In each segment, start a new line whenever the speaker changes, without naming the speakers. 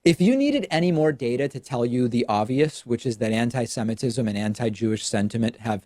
If you needed any more data to tell you the obvious, which is that anti-Semitism and anti-Jewish sentiment have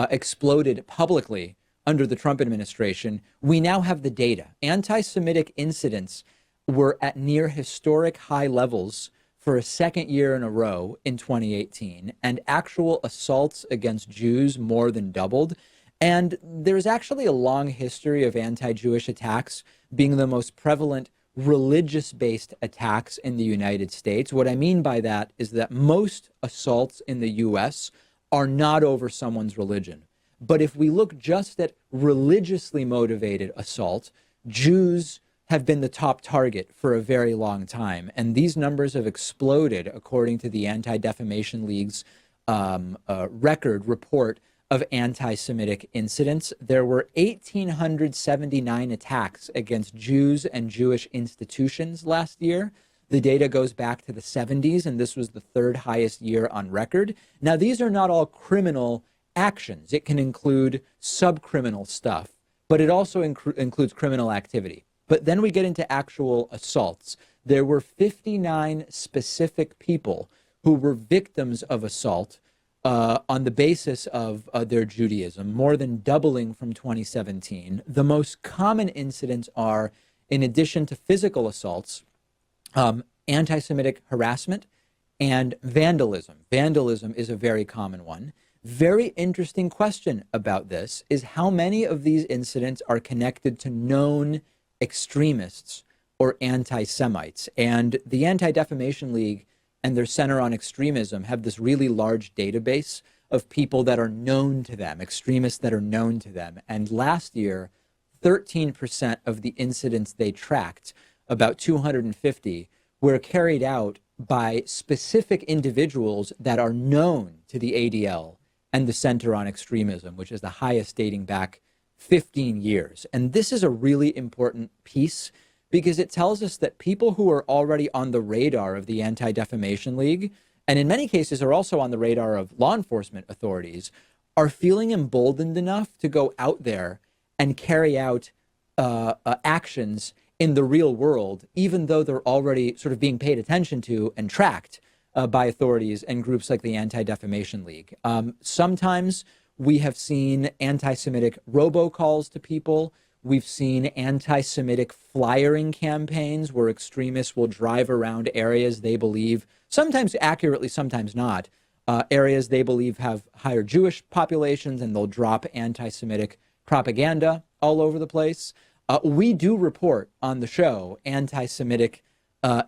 exploded publicly under the Trump administration, we now have the data. Anti-Semitic incidents were at near historic high levels for a second year in a row in 2018, and actual assaults against Jews more than doubled. And there's actually a long history of anti-Jewish attacks being the most prevalent religious-based attacks in the United States. What I mean by that is that most assaults in the US are not over someone's religion. But if we look just at religiously motivated assault, Jews have been the top target for a very long time. And these numbers have exploded according to the Anti-Defamation League's record report of anti-Semitic incidents. There were 1,879 attacks against Jews and Jewish institutions last year. The data goes back to the 70s, and this was the third highest year on record. Now, these are not all criminal actions. It can include subcriminal stuff, but it also includes criminal activity. But then we get into actual assaults. There were 59 specific people who were victims of assault on the basis of their Judaism, more than doubling from 2017. The most common incidents are, in addition to physical assaults, anti-Semitic harassment and vandalism. Vandalism is a very common one. Very interesting question about this is how many of these incidents are connected to known extremists or anti-Semites. And the Anti-Defamation League and their Center on Extremism have this really large database of people that are known to them, extremists that are known to them. And last year, 13% of the incidents they tracked, about 250, were carried out by specific individuals that are known to the ADL and the Center on Extremism, which is the highest dating back 15 years. And this is a really important piece because it tells us that people who are already on the radar of the Anti-Defamation League, and in many cases are also on the radar of law enforcement authorities, are feeling emboldened enough to go out there and carry out actions in the real world, even though they're already sort of being paid attention to and tracked by authorities and groups like the Anti-Defamation League. Sometimes we have seen anti-Semitic robocalls to people. We've seen anti-Semitic flyering campaigns where extremists will drive around areas they believe, sometimes accurately, sometimes not, areas they believe have higher Jewish populations, and they'll drop anti-Semitic propaganda all over the place. We do report on the show anti-Semitic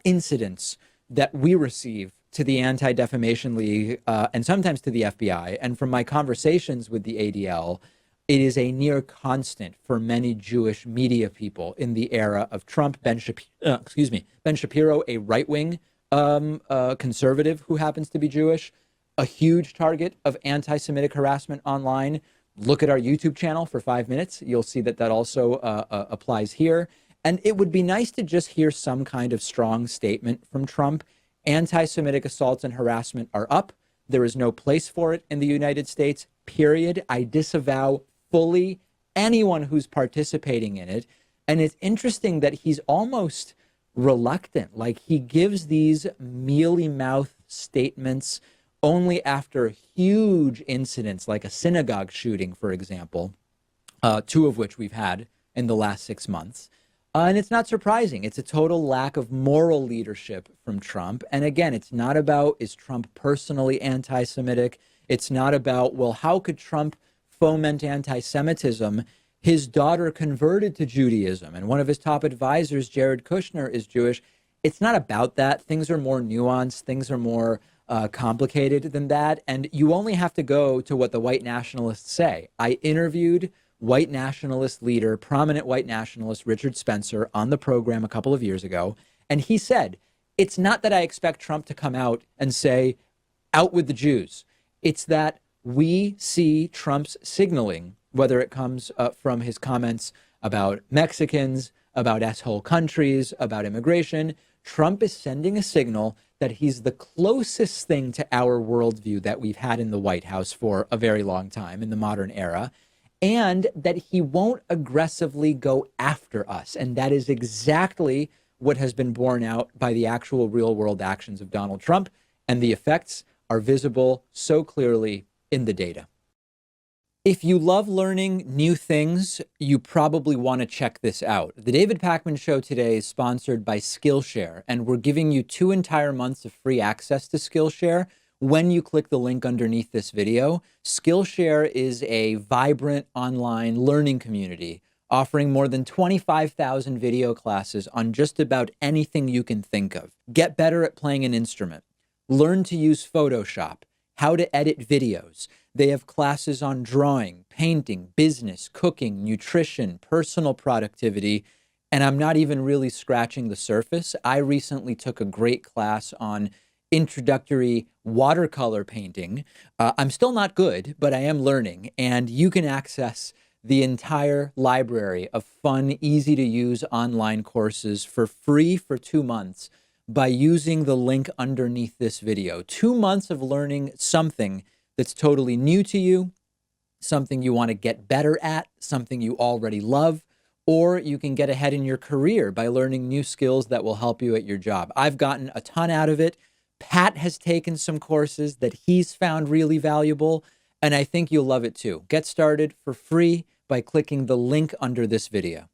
incidents that we receive to the Anti-Defamation League and sometimes to the FBI. And from my conversations with the ADL, it is a near constant for many Jewish media people in the era of Trump. Ben Shapiro, a right-wing conservative who happens to be Jewish, a huge target of anti-Semitic harassment online. Look at our YouTube channel for 5 minutes. You'll see that that also applies here. And it would be nice to just hear some kind of strong statement from Trump. Anti-Semitic assaults and harassment are up. There is no place for it in the United States, period. I disavow fully anyone who's participating in it. And it's interesting that he's almost reluctant. Like, he gives these mealy-mouthed statements only after huge incidents, like a synagogue shooting, for example, two of which we've had in the last 6 months. And it's not surprising. It's a total lack of moral leadership from Trump. And again, it's not about, is Trump personally anti-Semitic? It's not about, well, how could Trump foment anti-Semitism? His daughter converted to Judaism, and one of his top advisors, Jared Kushner, is Jewish. It's not about that. Things are more nuanced. Things are more complicated than that. And you only have to go to what the white nationalists say. I interviewed white nationalist leader, prominent white nationalist Richard Spencer on the program a couple of years ago. And he said, it's not that I expect Trump to come out and say, out with the Jews. It's that we see Trump's signaling, whether it comes from his comments about Mexicans, about asshole countries, about immigration. Trump is sending a signal that he's the closest thing to our worldview that we've had in the White House for a very long time in the modern era, and that he won't aggressively go after us. And that is exactly what has been borne out by the actual real world actions of Donald Trump, and the effects are visible so clearly in the data. If you love learning new things, you probably want to check this out. The David Pakman Show today is sponsored by Skillshare, and we're giving you 2 entire months of free access to Skillshare when you click the link underneath this video. Skillshare is a vibrant online learning community offering more than 25,000 video classes on just about anything you can think of. Get better at playing an instrument. Learn to use Photoshop, how to edit videos. They have classes on drawing, painting, business, cooking, nutrition, personal productivity, and I'm not even really scratching the surface. I recently took a great class on introductory watercolor painting. I'm still not good, but I am learning, and you can access the entire library of fun, easy to use online courses for free for 2 months by using the link underneath this video. 2 months of learning something that's totally new to you, something you want to get better at, something you already love, or you can get ahead in your career by learning new skills that will help you at your job. I've gotten a ton out of it. Pat has taken some courses that he's found really valuable, and I think you'll love it too. Get started for free by clicking the link under this video.